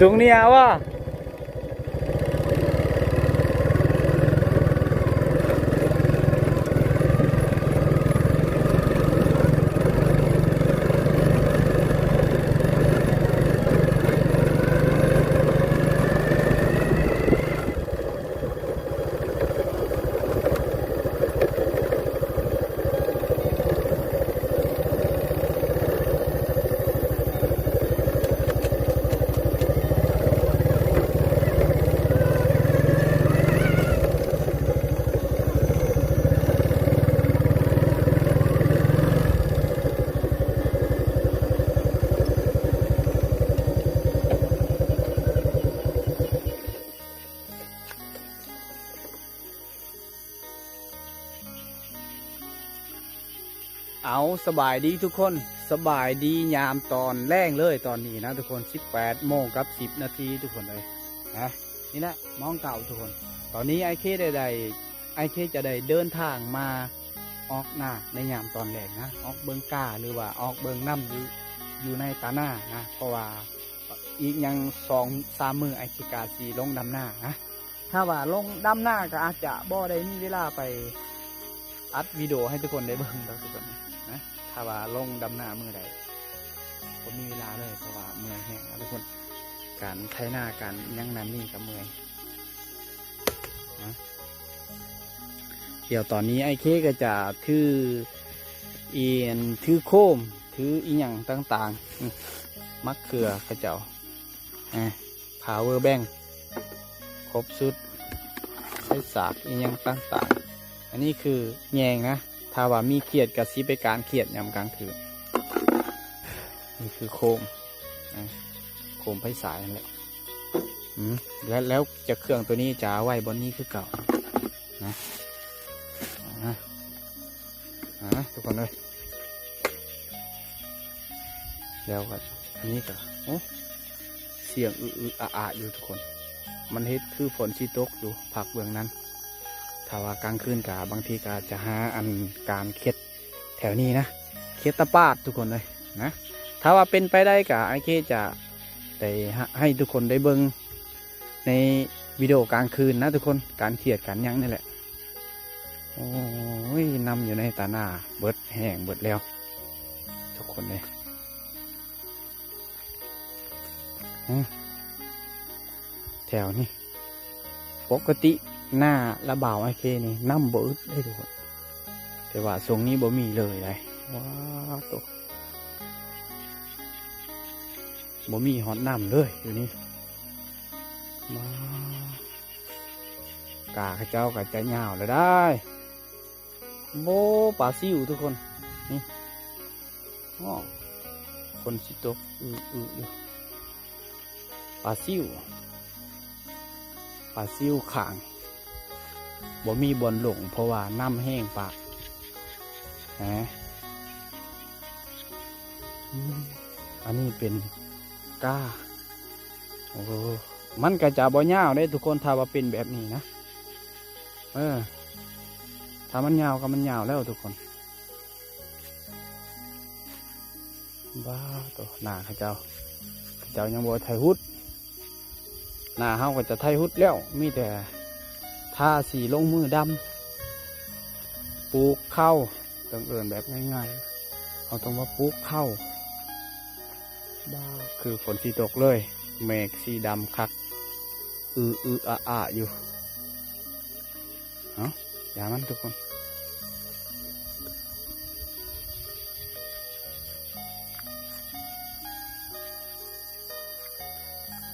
ตรงนี้ว่าเอาสบายดีทุกคนสบายดียามตอนแรงเลยตอนนี้นะทุกคน18 โมงกับ10 นาทีทุกคนเลยนะนี่แหละมองเก่าทุกคนตอนนี้ไอเคไอเคจะได้เดินทางมาออกหน้าในยามตอนแรงนะออกเบิงกาหรือว่าออกเบิงน้ำอยู่ในตาหน้านะเพราะว่าอีกยัง2-3 มือไอเคกาสีลงดำหน้านะถ้าว่าลงดำหน้าก็อาจจะบ่ได้มีเวลาไปอัดวิดีโอให้ทุกคนได้เบิ่งแล้วทุกคนนะถ้าว่าลงดำหน้ามือใดผมมีเวลาเลยเพราะว่าเมื่อยแห้งนะทุกคนการไถหน้าการยั่งนั้นนี่ก็เมื่อยนะเดี๋ยวตอนนี้ไอ้เคก็จะถือเอียนถือโคมถืออีหยังต่างๆมักเขือกระเจ้าpower bank ครบสุดใช้สากอีหยังต่างๆอันนี้คือแยงนะถ้าว่ามีเขียดกับซีไปการเขียดยามกลางคืนนี่คือโคมโคมไฟสายนั่นแหละแล้วจะเครื่องตัวนี้จะไว้บนนี้คือเก่านะทุกคนเลยแล้วก็นี่ก็เสียงอาอยู่ทุกคนมันเฮ็ดคือฝนชีตกอยู่ผักเบื้องนั้นถ้าว่ากลางคืนกะบางทีก็จะหาอันการเค็ดแถวนี้นะเค็ดตะปาดทุกคนเลยนะถ้าว่าเป็นไปได้กะไอเคจะได้ให้ทุกคนได้เบิ่งในวิดีโอกลางคืนนะทุกคนการเขียดการยั้งนี่แหละโอ้ยนำอยู่ในตาหน้าเบิดแห้งเบิดแล้วทุกคนเลยแถวนี้ปกติหน้าระบ่าวไอเคนี่น้ำบ่อึดได้ทุกคนแต่ว่าทรงนี้บ่มีเลยเลยว้าวตัวบ่มีหอดน้ำเลยอยู่นี่มากาข้าเจ้ากับใจยาวเลยได้โบปลาซิวทุกคนนี่คนสิตกอยู่ปลาซิวข่างบ่มีบนหลงเพราะว่าน้ำแห้งปากอันนี้เป็นก้าโอ้มันก็จะบ่ยาวได้ทุกคนถ้าว่าเป็นแบบนี้นะถ้ามันยาวก็มันยาวแล้วทุกคนบ้าตัวหน้าข้าเจ้ายังบ่ไทยฮุดหน้าเฮาก็จะไทยฮุดแล้วมีแต่ทาสีลงมือดำปลูกข้าวต้องเอิญแบบง่ายๆเขาต้องว่าปลูกข้าวบ้าคือฝนสีตกเลยเมฆสีดำคักอาอยู่อย่ามันทุกคน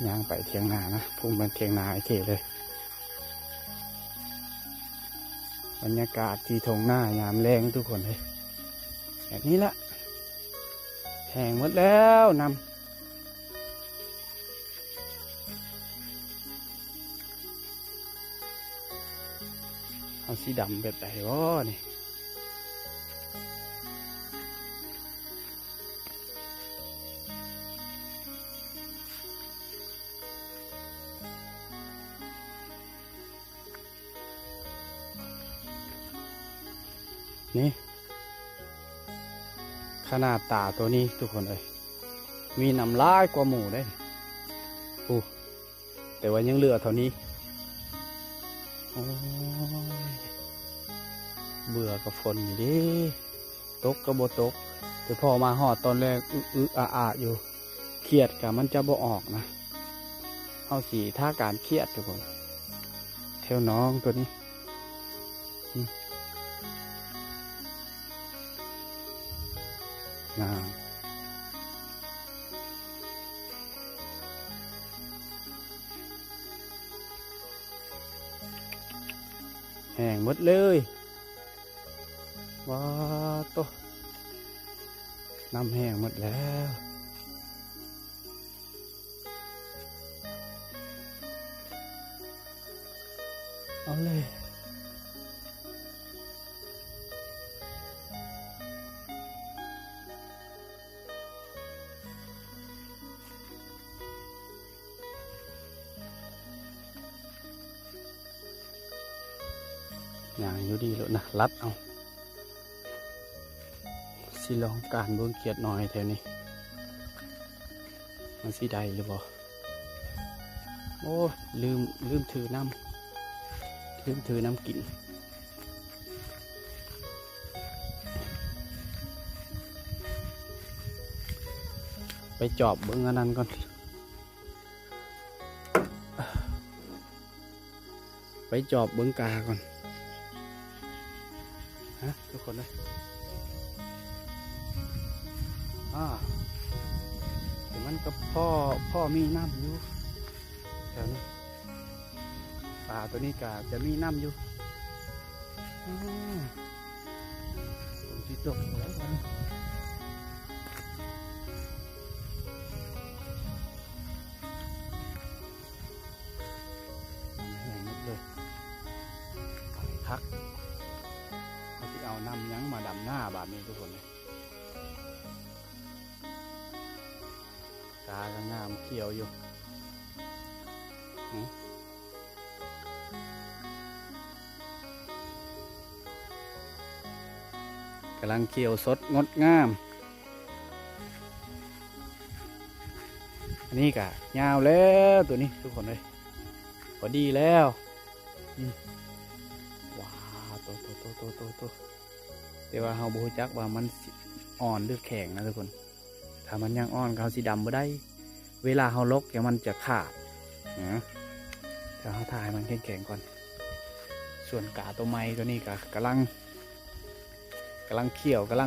ย่างไปเทียงนานะพุ่งเป็นเทียงนาไอเคเลยบรรยากาศที่ทงหน้ายามแรงทุกคนเลยแบบนี้ละแห้งหมดแล้วนำเอาสีดำแบบไหนวะนี่นี่ขนาดตาตัวนี้ทุกคนเลยมีน้ำลายกว่าหมูได้ อู้แต่ว่ายังเหลือเท่านี้โอ้ยเบื่อกับฝนอยู่ดิตกก็บ่ตกแต่พอมาหอดตอนแรกอาอยู่เครียดกับมันจะบ่ออกนะเอาสีท่าการเครียดทุกคนเท่าน้องตัวนี้งามแห้งหมดเลยว้าโตน้ำแห้งหมดแล้วเอาเลยอย่างอยู่ดีแล้วนะรัดเอาสิลองการเบิ่งเกียดหน่อยแถวนี้มันสิได้หรือเปล่าโอ้ลืมถือน้ำกินไปจอบเบิ่งอันนั้นก่อนไปจอบเบิ่งกาก่อนฮะทุกคนเลยแต่มันก็พ่อมีน้ำอยู่แถวนี้ปลาตัวนี้กาจะมีน้ำอยู่ผมจิตตกแล้วกันแห้งหมดเลยคักเขาที่เอาน้ำยั้งมาดำหน้าแบบนี้ทุกคนเลยกากงามเขียวอยู่กำลังเขียวสดงดงามอันนี้กะยาวแล้วตัวนี้ทุกคนเลยพอดีแล้วว้าวโตแต่ว่าเฮาบ่รู้จักว่ามันอ่อนหรือแข็งนะทุกคนถ้ามันยังอ่อนเขาสีดำบ่ได้เวลาเฮาลกเดี๋ยวมันจะขาดนะเดี๋ยวเฮาถ่ายมันแข็งๆก่อนส่วนกาตัวไม้ตัวนี้กะกำลังเขียวกำลั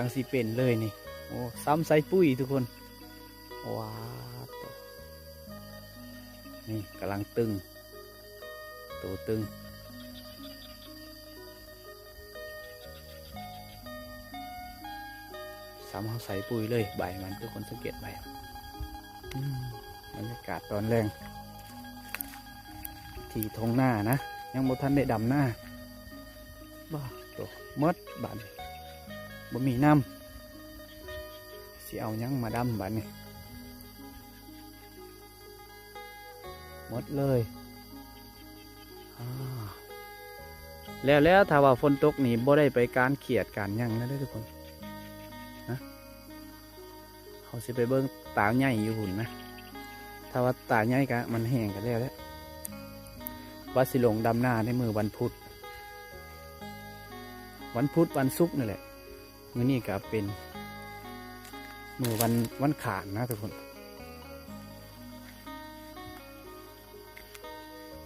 งสีเป็นเลยนี่โอ้ซ้ำใส่ปุ้ยทุกคนว้าวนี่กำลังตึงตัวตึงซ้ำเขาใส่ปุ๋ยเลยใบมันทุกคนสังเกตใบบรรยากาศตอนแรงที่ทงหน้านะยังบ่ทันได้ดำหน้าบ้าตัวมดบานบ่มีน้ำสิเอายังมาดำบานนี่มดเลยแล้วถ้าว่าฝนตกนี่บ่ได้ไปการเขียดการยังนะทุกคนนะเขาสิไปเบิ้งตาใหญ่อยู่หุ่นนะถ้าว่าตาใหญ่กะมันแห้งกันแล้วว่าสิลงดำหน้าในมือวันพุธวันศุกร์นี่แหละมื้อนี้ก็เป็นมือวันขานนะทุกคน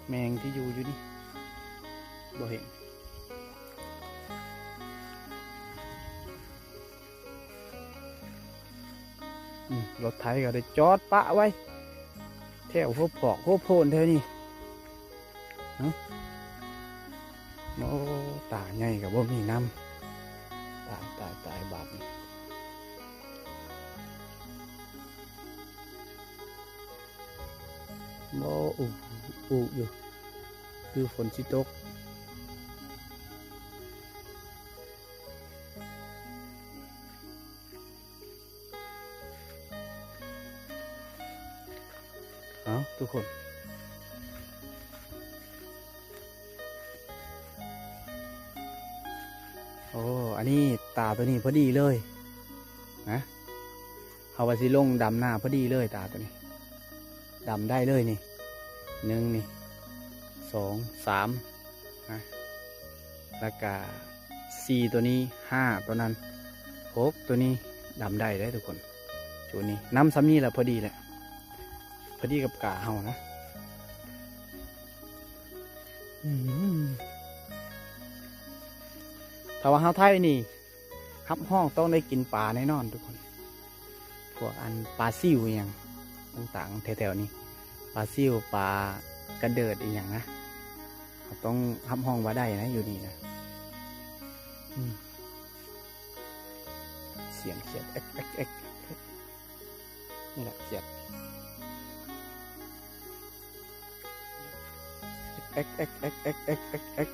แมงที่อยู่นี่บ่เห็นรถไถก็ได้จอดปะไว้แถวหัวปอกหัวโพนแถวนี้โอ้ตาใหญ่กับว่ามีน้ำตายบาปนี่โมอุอยู่คือฝนสิตกเอาทุกคนโอ้อันนี้ตาตัวนี้พอดีเลยนะ เอาว่าสิลงดำหน้าพอดีเลยตาตัวนี้ดำได้เลยนี่หนึ่งนี่สองสามนะแล้วก็สี่ตัวนี้ห้าตัวนั้นหกตัวนี้ดำได้เลยทุกคนจุดนี้น้ำซ้ำนี่แหละพอดีแหละพอดีกับกาเฮานะถ้าว่าเฮาไทยนี่ฮับห้องต้องได้กินปลาแน่นอนทุกคนพวกอันปลาซิวอย่างต่างๆแถวๆนี้ปลาซิวปลากระเดิดอย่างนะต้องฮับห้องว่าได้นะอยู่นี่นะเสียงเขียดเอ็กนี่แหละเขียดเอ็ก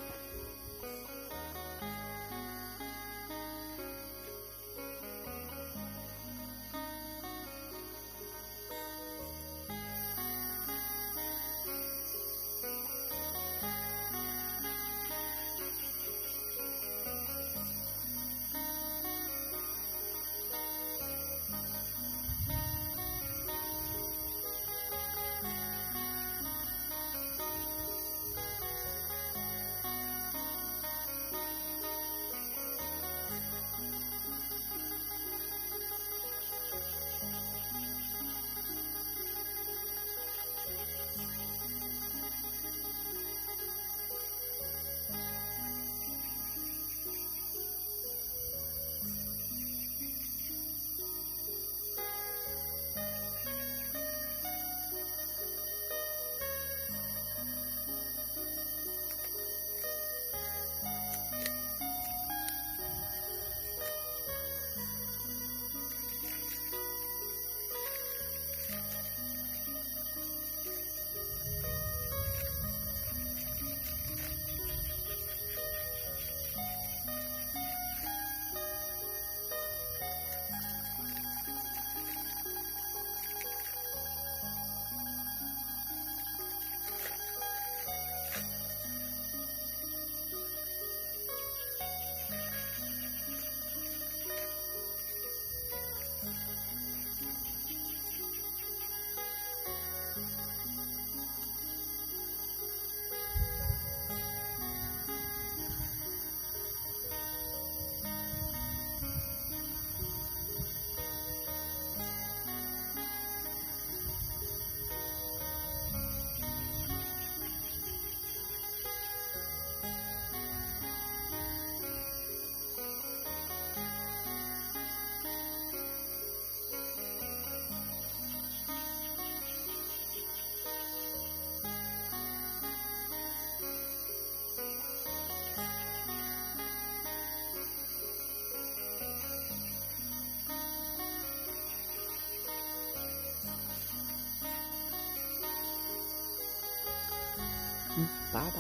ปลาป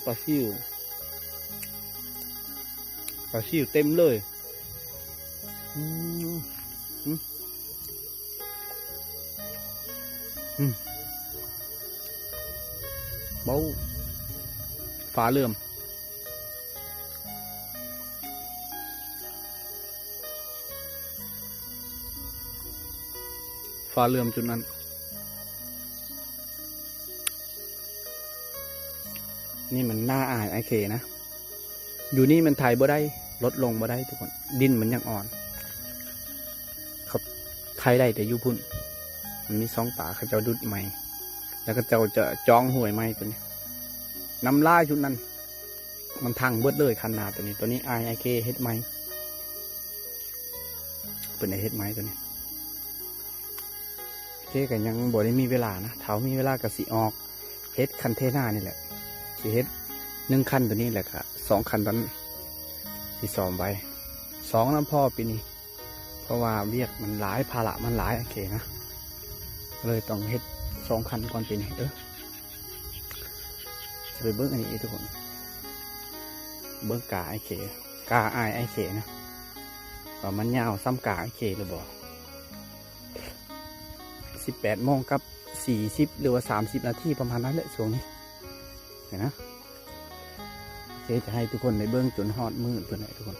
ลาซิวเต็มเลยเบาฟ้าเลื่อมจุดนั้นนี่มันน่าอายไอเคนะอยู่นี่มันไทยบ่ได้ลดลงบ่ได้ทุกคนดินมันยังอ่อนเขาไทยได้แต่ยุพุ่นมันมีสองตาเขาเจ้าดุดใหม่แล้วก็เจ้าจะจ้องห่วยใหม่ตัวนี้น้ำลายชุดนั้นมันพังเบิดเลยคันนาตัวนี้ไอเคเฮ็ดไม้เป็นไอเฮ็ดไม้ตัวนี้เคกันยังบ่ได้มีเวลานะเท้ามีเวลากับสีออกเฮ็ดคันเทน่านี่แหละสีเฮ็ด1 คันตัวนี้แหละค่ะ2 คันตอนสีซ้อมไว้2น้ำพ่อปีนี้เพราะว่าเวียกมันหลายภาระมันหลายโอเคนะเลยต้องเฮ็ด2 คันก่อนปีนี้จะไปเบิ้งอันนี้ทุกคนเบิ้งกาไอเคกาไอเคนะว่ามันยาวซ้ำกาไอเคหรือบ่18 โมงกับ 40หรือว่า30นาทีประมาณนั้นแหละช่วงนี้เห็นนะโอเคจะให้ทุกคนในเบื้องจนฮอดมืดเพื่อนไหนทุกคน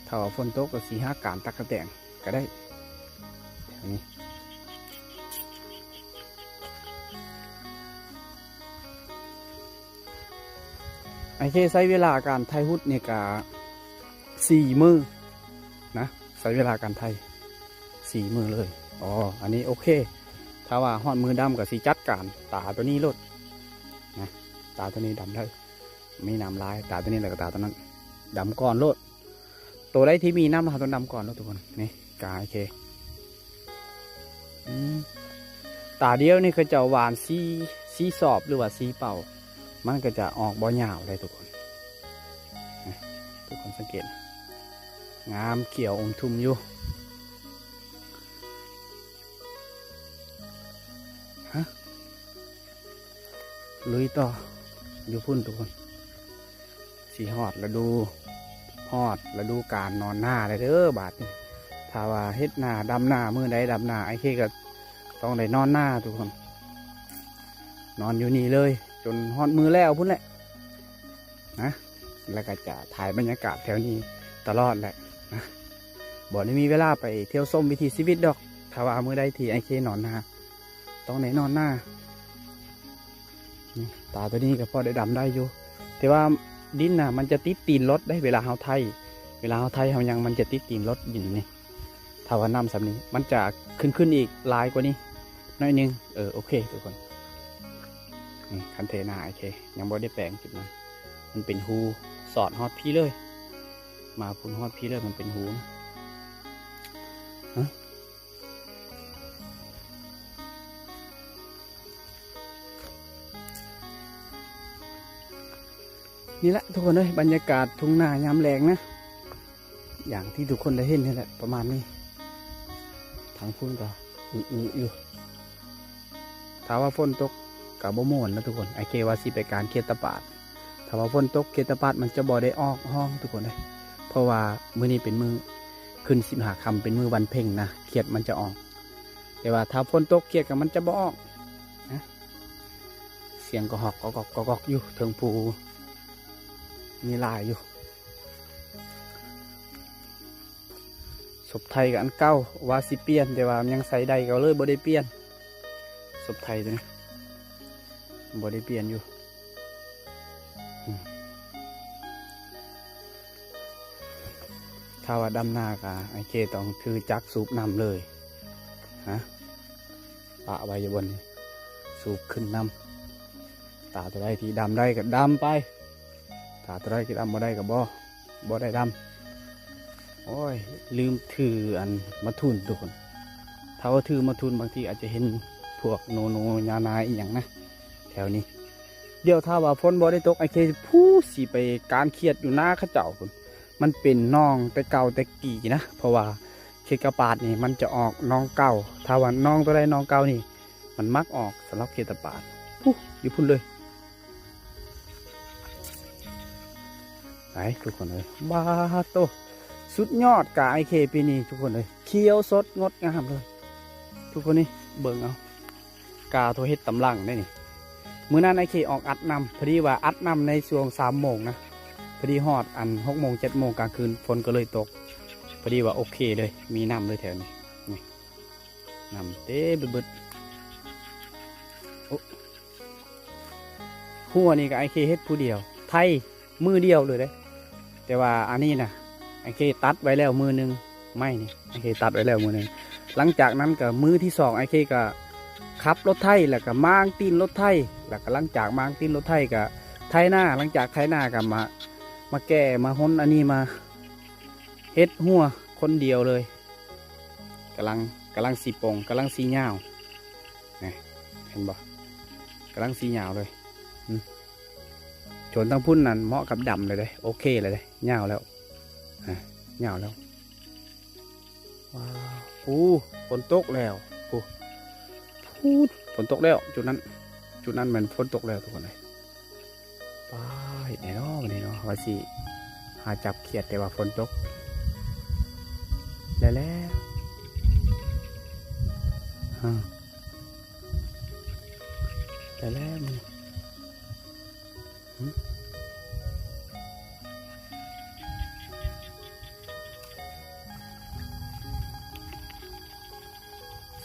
ถ้าว่าฝนตกก็4-5การตักกระแตงก็ได้อย่างนี้ไอเคใช้เวลาการไทยฮุดเนี่ยกะ4 มื้อนะใช้เวลาการไทย4 มื้อเลยอ๋ออันนี้โอเคถ้าว่าฮอดมือดำกับสีจัดการตาตัวนี้ลดนะตาตัวนี้ดำได้มีน้ำลายตาตัวนี้แล้วก็ตาตัวนั้นดำก่อนลดตัวได้ที่มีน้ำเราต้องดำก่อนแล้วทุกคนนี่กาโอเคตาเดียวนี่ก็จะหวานสีสอบหรือว่าสีเป่ามันก็จะออกบ่ยาวเลยทุกคนทุกคนสังเกตงามเขียวอมทุ่มอยู่ฮะลุยต่ออยู่พุ่นทุกคนสีฮอดแล้วดูฮอดแล้วดูการนอนหน้าเลยเด้อบาดถ้าว่าเฮ็ดหน้าดำหน้ามือใดดำหน้าไอ้เคก็ต้องได้นอนหน้าทุกคนนอนอยู่นี่เลยจนฮอดมือแล้วพุ่นแหละนะแล้วก็จะถ่ายบรรยากาศแถวนี้ตลอดแหละนะบ่ได้มีเวลาไปเที่ยวส้มวิถีชีวิตดอกถ้าว่ามือใดที่ไอ้เคนอนหน้าต้องได้นอนหน้าตาตัวนี้ก็พอได้ดำได้อยู่แต่ว่าดินน่ะมันจะติดตีนรถได้เวลาเฮาไทยเฮายังมันจะติดตีนรถอยู่นี่ถ้าว่าน้ำสำนี้มันจะขึ้นอีกลายกว่านี้น้อยนึงโอเคทุกคนนี่คันเทนาโอเคยังบ่ได้แปลงจุดนั้นมันเป็นหูสอดฮอตพี่เลยมาพุ่นฮอตพี่เลยมันเป็นหูนะนี่แหละทุกคนเลยบรรยากาศทุ่งนายามแรงนะอย่างที่ทุกคนได้เห็นนี่แหละประมาณนี้ทางพุ่นก็อยู่ถ้าว่าฝนตกกับบ่ม่วนนะทุกคนไอเคว่าสิไปการเคียตะปาดถ้าว่าฝนตกเคียตะปาดมันจะบ่ได้ออกห้องทุกคนเลยเพราะว่ามื้อนี้เป็นมือขึ้น15 ค่ำเป็นมือวันเพ่งนะเคียดมันจะออกแต่ว่าถ้าฝนตกเคียดกับมันจะบ่ออกนะเสียงก็หอกกอกอยู่เทิงภูมีลายอยู่ศพไทยกับอันเก่าว่าสิเปลี่ยนแต่ว่ามันยังใส่ได้ก็เลยบ่ได้เปลี่ยนศพไทยตัวนี้บ่ได้เปลี่ยนอยู่ถ้าว่าดำหน้ากะไอเคต้องคือจักสูบน้ำเลยฮะปะไว้อยู่บนนี้สูบขึ้นน้ำตาตัวใดที่ดำได้ก็ดำไปตาตัวใดที่ดำบ่ได้ก็บ่ได้ดำโอ้ยลืมถืออันมาทุนทุกคนถ้าว่าถือมาทุนบางทีอาจจะเห็นพวกโนยานายอย่างนะแถวนี้เดี๋ยวถ้าว่าฝนบ่ได้ตกไอเคผู้สิไปการเครียดอยู่หน้าข้าเจ้าคนมันเป็นน้องแต่เก่าแต่กี่นะเพราะว่าเคกระปาดนี่มันจะออกน้องเก่าถ้าว่าน้องตัวใดน้องเก่านี่มันมักออกสำหรับเคตะปาดอยู่พุ่นเลยไปทุกคนเลยบาโตสุดยอดกาไอเคปีนี้ทุกคนเลยเขียวสดงดงามเลยทุกคนนี่เบิ่งเอากาตัวเฮ็ดตำลังได้นี่มื้อนั้นไอเคออกอัดนำพอดีว่าอัดนำในช่วง3 โมงนะพอดีฮอดอัน6 โมง 7 โมงกลางคืนฝนก็เลยตกพอดีว่าโอเคเลยมีน้ำเลยแถวนี้นี่น้ำเต้บึดหัวนี่ก็ไอเคเฮ็ดผู้เดียวไทยมือเดียวเลยเด้แต่ว่าอันนี้นะไอเคตัดไว้แล้วมือนึงไม่นี่ไอเคตัดไว้แล้วมือนึงหลังจากนั้นก็มือที่2ไอเคก็ขับรถไถแล้วก็มางตีนรถไถแล้วก็หลังจากมางตีนรถไถก็ไถหน้าหลังจากไถหน้าก็มาแก้มาฮ้นอันนี้มาเฮ็ดหัวคนเดียวเลยกำลังสีปงกำลังสีเหงาเนี่ยเห็นบ่กำลังสีเหงาเลยชนทั้งพุ่นนั่นเหมาะกับดำเลยเลยโอเคเลยเลยเหงาแล้วเหงาแล้วว้าวฝนตกแล้วฝนตกแล้วจุดนั้นเหมือนฝนตกแล้วทุกคนเลยไปไหนเนาะว่าสิหาจับเขียดแต่ว่าฝนตกแล้ว แต่แล้วมัน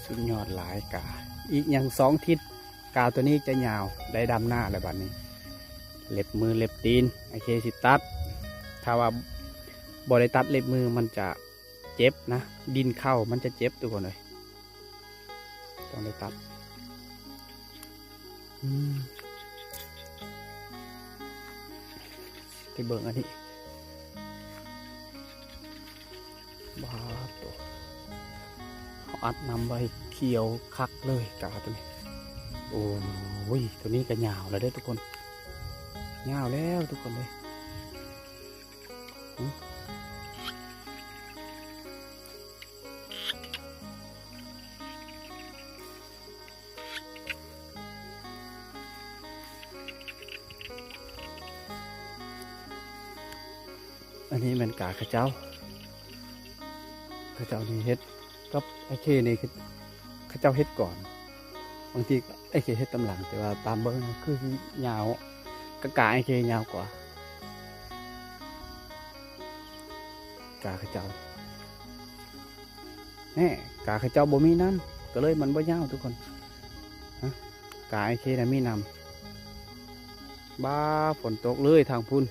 สุดยอดหลายกาอีกอย่าง2 ทิศกาตัวนี้จะยาวได้ดำหน้าอะไรแบบนี้เล็บมือเล็บตีนโอเคสิตัดถ้าว่าบริตัดเล็บมือมันจะเจ็บนะดินเข้ามันจะเจ็บทุกคนเลยต้องได้ตัดที่เบิ่งอันนี้บ้าตัวเขาอัดนำใบเขียวคักเลยกาตัวนี้โอ้ยตัวนี้ก็ยาวแล้วได้ทุกคนยาวแล้วทุกคนเลยอันนี้มันกาข้าเจ้านี่เฮ็ดกับไอเคนี่คือข้าเจ้าเฮ็ดก่อนบางทีไอเคเฮ็ดตำหลังแต่ว่าตามเบิ้งคือยาวกาไอเคยาวกว่ากาข้าเจ้าแน่กาข้าเจ้าบ่มีนั่นก็เลยมันบ่ยาวทุกคนฮะกาไอเคน่ะมีนำบ้าฝนตกเลยทางพุ่น